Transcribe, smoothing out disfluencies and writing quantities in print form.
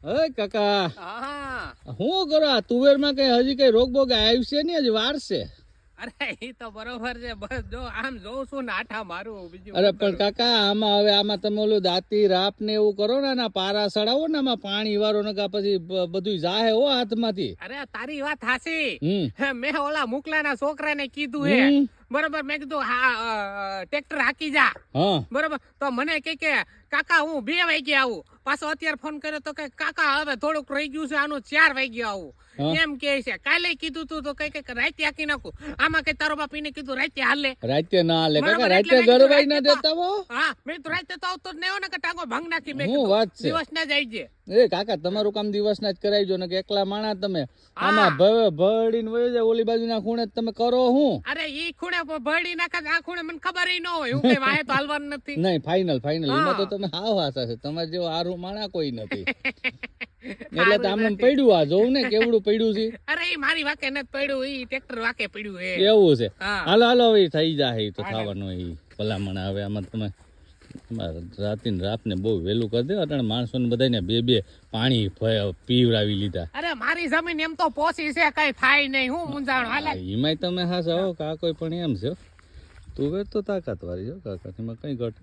હે કાકા હા શું કરો આ તુવેરમાં કઈ હજી કઈ રોગ બોગ આવ્યું છે ને હજી વાર છે? અરે ઈ તો બરોબર છે બસ જો આમ જોઉં છું ને આઠા મારું બીજું અરે પણ કાકા આમાં તમે ઓલું દાંતી રાપ ને એવું કરો ને આના પારા સડાવો ને આમાં પાણી વાળો ને પછી બધું જાહે હો હાથમાંથી. અરે તારી વાત હાસી હમ મેં ઓલા મુકલાના છોકરાને કીધું હે હમ. બરોબર મેં કીધું હા ટ્રેક્ટર હાકી જા હા બરોબર તો મને કે કાકા હું 2 વાગે આવું પાછો અત્યારે ફોન કર્યો તો કે કાકા હવે થોડુંક રહી ગયું છે આનું 4 વાગે આવું એમ કે છે કાલે કીધું તું તો કઈ રાતે હાકી નાખું આમાં કઈ તારો બાપીને કીધું રાતે હાલે રાતે ના હાલે કાકા બરાબર, રાતે એટલે મેં કીધું ગરવાઈ ના રાતે તો- દેતા હો. હા મેં તો રાતે તો આવતો જ નહીં હો ને કે ટાંગો ભાંગ નાખી મેં હું કીધું વાત છે. દિવસ ના જાય છે એ કાકા તમારું કામ દિવસ ના જ કરાવજો ને કે એકલા માણા તમે હા. આમાં ભડીને વયો જાય ઓલી બાજુના ખૂણે તમે કરો હું અરે ઈ ખૂણે ભરડી નાખે આ ખૂણે મને ખબર ન હોય હું કઈ વાહે તો હાલવાનું નથી નહીં ફાઇનલ હા. એમાં તો તમે હાવ હાસા છે તમારે જેવો હારું માણા કોઈ નથી એટલે તો આમને પડ્યું આ જોવું ને કેવડું પડ્યું છે. અરે ઈ મારી વાકે નથી પડ્યું ઈ ટ્રેક્ટર વાકે પડ્યું હે એવું છે. હા. હાલો હવે ઈ થઈ જાય ઈ તો હાલો. થવાનું ઈ ભલામણ હવે આમાં તમે રાતે રાતને બહુ વહેલું કરી દે અટાણે માણસોને બધાને બે પાણી પીવડાવી લીધા. અરે મારી જમીન એમ તો પોસી છે કઈ થાય નહીં હું મુંજાણો હાલે એમાંય તમે હાસા હો કા કોઈ પણ એમ છે તું તો તાકાત વાળી છો કાકા એમાં કઈ ઘટ